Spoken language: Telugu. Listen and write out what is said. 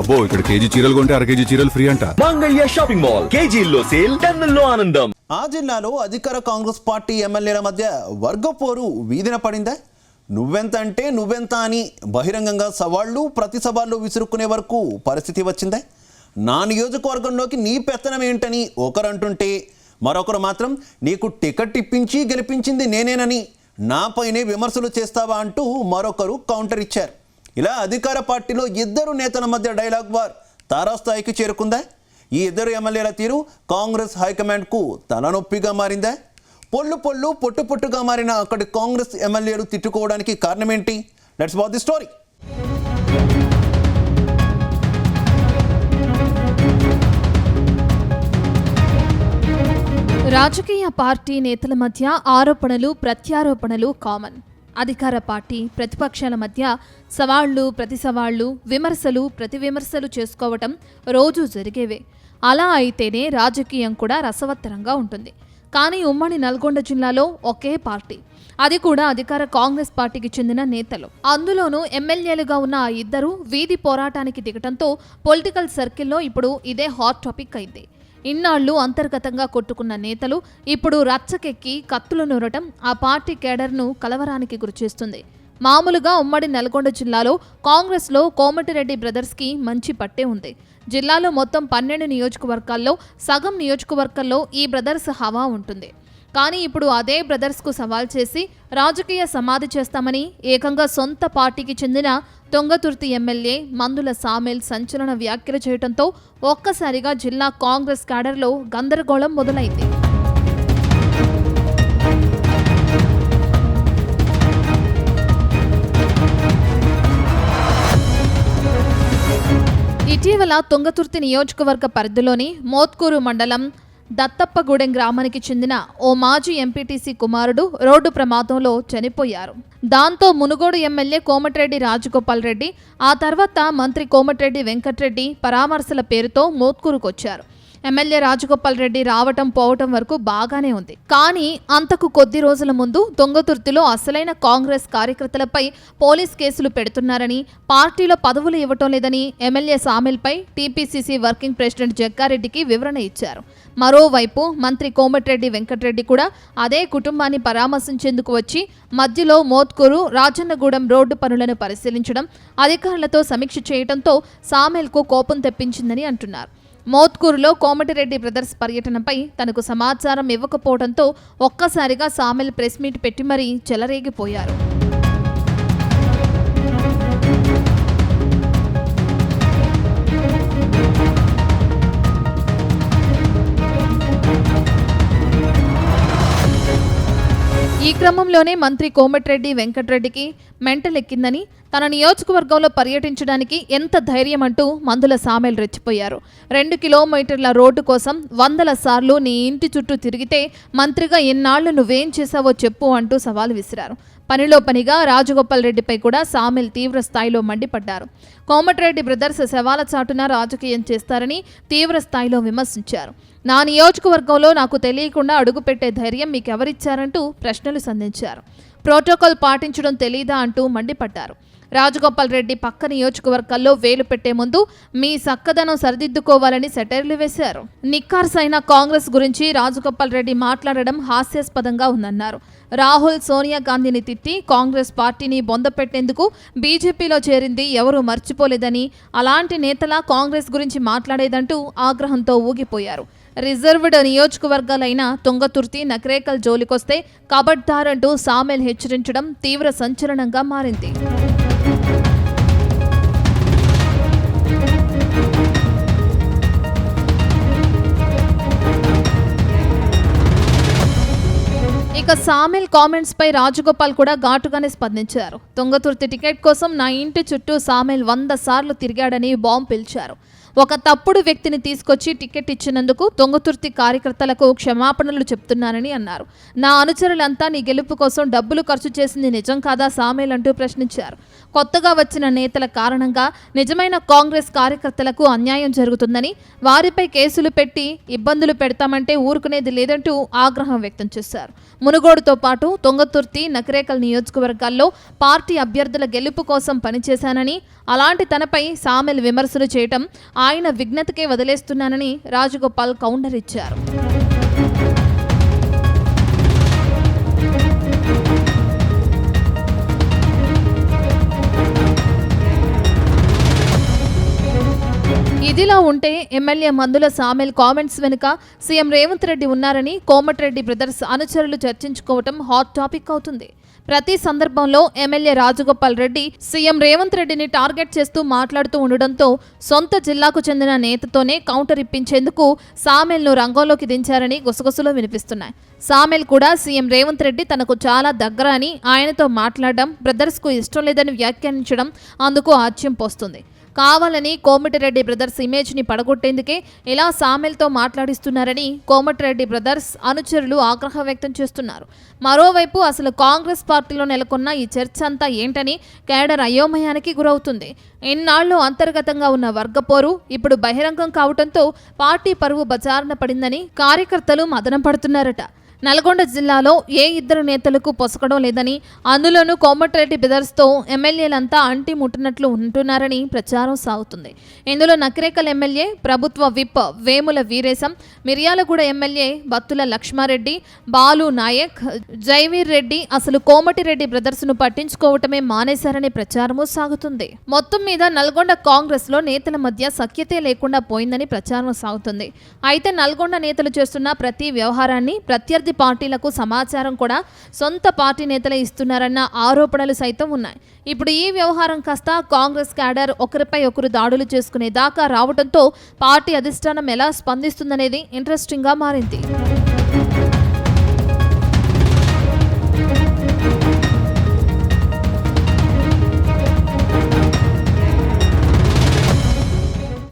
అబ్బో ఇక్కడ కేజీ చీరలు కొంటే అర కేజీ చీరలు ఫ్రీ అంట. మంగళ్య షాపింగ్ మాల్, కేజీల్లో సేల్, టన్నుల్లో ఆనందం. ఆ జిల్లాలో అధికార కాంగ్రెస్ పార్టీ ఎమ్మెల్యేల మధ్య వర్గపోరు వీధిన పడిందా? నువ్వెంత అంటే నువ్వెంత అని బహిరంగంగా సవాళ్లు ప్రతి సవాళ్లు విసురుకునే వరకు పరిస్థితి వచ్చిందా? నా నియోజకవర్గంలోకి నీ పెత్తనం ఏంటని ఒకరు అంటుంటే మరొకరు మాత్రం నీకు టికెట్ ఇప్పించి గెలిపించింది నేనేనని నాపైనే విమర్శలు చేస్తావా అంటూ మరొకరు కౌంటర్ ఇచ్చారు. ఇలా అధికార పార్టీలో ఇద్దరు నేతల మధ్య డైలాగ్ వార్ తారాస్థాయికి చేరుకుందా? ఈ ఇద్దరు ఎమ్మెల్యేల తీరు కాంగ్రెస్ హైకమాండ్కు తలనొప్పిగా మారిందా? పొట్టు పొట్టుగా మారిన అక్కడి కాంగ్రెస్ ఎమ్మెల్యేలు తిట్టుకోవడానికి కారణమేంటి? Let's watch the story. రాజకీయ పార్టీ నేతల మధ్య ఆరోపణలు ప్రత్యారోపణలు కామన్. అధికార పార్టీ ప్రతిపక్షాల మధ్య సవాళ్లు ప్రతి సవాళ్లు, విమర్శలు ప్రతి విమర్శలు చేసుకోవటం రోజు జరిగేవే. అలా అయితేనే రాజకీయం కూడా రసవత్తరంగా ఉంటుంది. కానీ ఉమ్మడి నల్గొండ జిల్లాలో ఒకే పార్టీ, అది కూడా అధికార కాంగ్రెస్ పార్టీకి చెందిన నేతలు, అందులోనూ ఎమ్మెల్యేలుగా ఉన్న ఆ ఇద్దరు వీధి పోరాటానికి దిగటంతో పొలిటికల్ సర్కిల్లో ఇప్పుడు ఇదే హాట్ టాపిక్ అయింది. ఇన్నాళ్లు అంతర్గతంగా కొట్టుకున్న నేతలు ఇప్పుడు రచ్చకెక్కి కత్తులు నూరటం ఆ పార్టీ కేడర్ను కలవరానికి గురిచేస్తుంది. మామూలుగా ఉమ్మడి నల్గొండ జిల్లాలో కాంగ్రెస్లో కోమటిరెడ్డి బ్రదర్స్కి మంచి పట్టే ఉంది. జిల్లాలో మొత్తం 12 నియోజకవర్గాల్లో సగం నియోజకవర్గాల్లో ఈ బ్రదర్స్ హవా ఉంటుంది. కానీ ఇప్పుడు అదే బ్రదర్స్కు సవాల్ చేసి రాజకీయ సమాధి చేస్తామని ఏకంగా సొంత పార్టీకి చెందిన తుంగతుర్తి ఎమ్మెల్యే మందుల సామెల్ సంచలన వ్యాఖ్యలు చేయడంతో ఒక్కసారిగా జిల్లా కాంగ్రెస్ క్యాడర్లో గందరగోళం మొదలైంది. ఇటీవల తుంగతుర్తి నియోజకవర్గ పరిధిలోని మోత్కూరు మండలం దత్తప్పగూడెం గ్రామానికి చెందిన ఓ మాజీ ఎంపీటీసీ కుమారుడు రోడ్డు ప్రమాదంలో చనిపోయారు. దాంతో మునుగోడు ఎమ్మెల్యే కోమటిరెడ్డి రాజగోపాల్ రెడ్డి, ఆ తర్వాత మంత్రి కోమటిరెడ్డి వెంకట్రెడ్డి పరామర్శల పేరుతో మోత్కూరుకొచ్చారు. ఎమ్మెల్యే రాజగోపాల్ రెడ్డి రావటం పోవటం వరకు బాగానే ఉంది. కానీ అంతకు కొద్ది రోజుల ముందు తుంగతుర్తిలో అసలైన కాంగ్రెస్ కార్యకర్తలపై పోలీస్ కేసులు పెడుతున్నారని, పార్టీలో పదవులు ఇవ్వటం లేదని ఎమ్మెల్యే సామిల్పై టీపీసీసీ వర్కింగ్ ప్రెసిడెంట్ జగ్గారెడ్డికి వివరణ ఇచ్చారు. మరోవైపు మంత్రి కోమటిరెడ్డి వెంకట్రెడ్డి కూడా అదే కుటుంబాన్ని పరామర్శించేందుకు వచ్చి మధ్యలో మోత్కూరు రాజన్నగూడెం రోడ్డు పనులను పరిశీలించడం, అధికారులతో సమీక్ష చేయడంతో సామెల్కు కోపం తెప్పించిందని అంటున్నారు. మోత్కూరులో కోమటిరెడ్డి బ్రదర్స్ పర్యటనపై తనకు సమాచారం ఇవ్వకపోవడంతో ఒక్కసారిగా సామెల్ ప్రెస్ మీట్ పెట్టి మరీ చెలరేగిపోయారు. ఈ క్రమంలోనే మంత్రి కోమటిరెడ్డి వెంకట్రెడ్డికి మెంటల్ ఎక్కిందని, తన నియోజకవర్గంలో పర్యటించడానికి ఎంత ధైర్యం అంటూ మందుల సామెల్ రెచ్చిపోయారు. 2 కిలోమీటర్ల రోడ్డు కోసం 100 సార్లు నీ ఇంటి చుట్టూ తిరిగితే మంత్రిగా ఎన్నాళ్లు నువ్వేం చేశావో చెప్పు అంటూ సవాల్ విసిరారు. పనిలో పనిగా రాజగోపాల్ రెడ్డిపై కూడా సామెల్ తీవ్ర స్థాయిలో మండిపడ్డారు. కోమటిరెడ్డి బ్రదర్స్ శవాల చాటున రాజకీయం చేస్తారని తీవ్ర స్థాయిలో విమర్శించారు. నా నియోజకవర్గంలో నాకు తెలియకుండా అడుగుపెట్టే ధైర్యం మీకెవరిచ్చారంటూ ప్రశ్నలు సంధించారు. ప్రోటోకాల్ పాటించడం తెలీదా అంటూ మండిపడ్డారు. రాజగోపాల్ రెడ్డి పక్క నియోజకవర్గాల్లో వేలు పెట్టే ముందు మీ సక్కదనం సరిదిద్దుకోవాలని సెటైర్లు వేశారు. నిక్కార్సైన కాంగ్రెస్ గురించి రాజగోపాల్ రెడ్డి మాట్లాడడం హాస్యాస్పదంగా ఉందన్నారు. రాహుల్ సోనియా గాంధీని తిట్టి కాంగ్రెస్ పార్టీని బొందపెట్టేందుకు బీజేపీలో చేరింది ఎవరూ మర్చిపోలేదని, అలాంటి నేతల కాంగ్రెస్ గురించి మాట్లాడేదంటూ ఆగ్రహంతో ఊగిపోయారు. రిజర్వ్డ్ నియోజకవర్గాలైన తుంగతుర్తి, నకరేకల్ జోలికొస్తే కబడ్దార్ అంటూ సామెల్ హెచ్చరించడం తీవ్ర సంచలనంగా మారింది. ఇక సామెల్ కామెంట్స్ పై రాజగోపాల్ కూడా ఘాటుగానే స్పందించారు. తుంగతుర్తి టికెట్ కోసం నా ఇంటి చుట్టూ సామెల్ 100 సార్లు తిరిగాడని బాంబు పిలిచారు. ఒక తప్పుడు వ్యక్తిని తీసుకొచ్చి టికెట్ ఇచ్చినందుకు తుంగతుర్తి కార్యకర్తలకు క్షమాపణలు చెప్తున్నానని అన్నారు. నా అనుచరులంతా నీ గెలుపు కోసం డబ్బులు ఖర్చు చేసింది నిజం కాదా సామెల్ అంటూ ప్రశ్నించారు. కొత్తగా వచ్చిన నేతల కారణంగా నిజమైన కాంగ్రెస్ కార్యకర్తలకు అన్యాయం జరుగుతుందని, వారిపై కేసులు పెట్టి ఇబ్బందులు పెడతామంటే ఊరుకునేది లేదంటూ ఆగ్రహం వ్యక్తం చేశారు. మునుగోడుతో పాటు తుంగతుర్తి, నకరేకల్ నియోజకవర్గాల్లో పార్టీ అభ్యర్థుల గెలుపు కోసం పనిచేశానని, అలాంటి తనపై సామెల్ విమర్శలు చేయటం ఆయన విఘ్నతకే వదిలేస్తున్నానని రాజగోపాల్ కౌంటర్ ఇచ్చారు. ఇదిలా ఉంటే ఎమ్మెల్యే మందుల సామెల్ కామెంట్స్ వెనుక సీఎం రేవంత్ రెడ్డి ఉన్నారని కోమటిరెడ్డి బ్రదర్స్ అనుచరులు చర్చించుకోవటం హాట్ టాపిక్ అవుతుంది. ప్రతి సందర్భంలో ఎమ్మెల్యే రాజగోపాల్ రెడ్డి సీఎం రేవంత్ రెడ్డిని టార్గెట్ చేస్తూ మాట్లాడుతూ ఉండడంతో సొంత జిల్లాకు చెందిన నేతతోనే కౌంటర్ ఇప్పించేందుకు సామెల్ను రంగంలోకి దించారని గుసగుసలు వినిపిస్తున్నాయి. సామెల్ కూడా సీఎం రేవంత్ రెడ్డి తనకు చాలా దగ్గర అని ఆయనతో మాట్లాడడం బ్రదర్స్కు ఇష్టం లేదని వ్యాఖ్యానించడం అందుకు ఆశ్చర్యం పోస్తుంది. కావాలని కోమటిరెడ్డి బ్రదర్స్ ఇమేజ్ని పడగొట్టేందుకే ఇలా సామెల్తో మాట్లాడిస్తున్నారని కోమటిరెడ్డి బ్రదర్స్ అనుచరులు ఆగ్రహం వ్యక్తం చేస్తున్నారు. మరోవైపు అసలు కాంగ్రెస్ పార్టీలో నెలకొన్న ఈ చర్చ అంతా ఏంటని కేడర్ అయోమయానికి గురవుతుంది. ఇన్నాళ్లు అంతర్గతంగా ఉన్న వర్గపోరు ఇప్పుడు బహిరంగం కావడంతో పార్టీ పరువు బజారున పడిందని కార్యకర్తలు మదనం పడుతున్నారట. నల్గొండ జిల్లాలో ఏ ఇద్దరు నేతలకు పొసగడం లేదని, అందులోనూ కోమటిరెడ్డి బ్రదర్స్తో ఎమ్మెల్యేలంతా అంటి ముట్టినట్లు ఉంటున్నారని ప్రచారం సాగుతుంది. ఇందులో నకిరేకల్ ఎమ్మెల్యే, ప్రభుత్వ విప్ వేముల వీరేశం, మిర్యాలగూడ ఎమ్మెల్యే బత్తుల లక్ష్మారెడ్డి, బాలు నాయక్, జైవీర్ రెడ్డి అసలు కోమటిరెడ్డి బ్రదర్స్ను పట్టించుకోవటమే మానేశారనే ప్రచారము సాగుతుంది. మొత్తం మీద నల్గొండ కాంగ్రెస్లో నేతల మధ్య సఖ్యతే లేకుండా పోయిందని ప్రచారం సాగుతుంది. అయితే నల్గొండ నేతలు చేస్తున్న ప్రతి వ్యవహారాన్ని ప్రత్యర్థి పార్టీలకు సమాచారం కూడా సొంత పార్టీ నేతలే ఇస్తున్నారన్న ఆరోపణలు సైతం ఉన్నాయి. ఇప్పుడు ఈ వ్యవహారం కాస్త కాంగ్రెస్ క్యాడర్ ఒకరిపై ఒకరు దాడులు చేసుకునే దాకా రావడంతో పార్టీ అధిష్టానం ఎలా స్పందిస్తుందనేది ఇంట్రెస్టింగ్గా మారింది.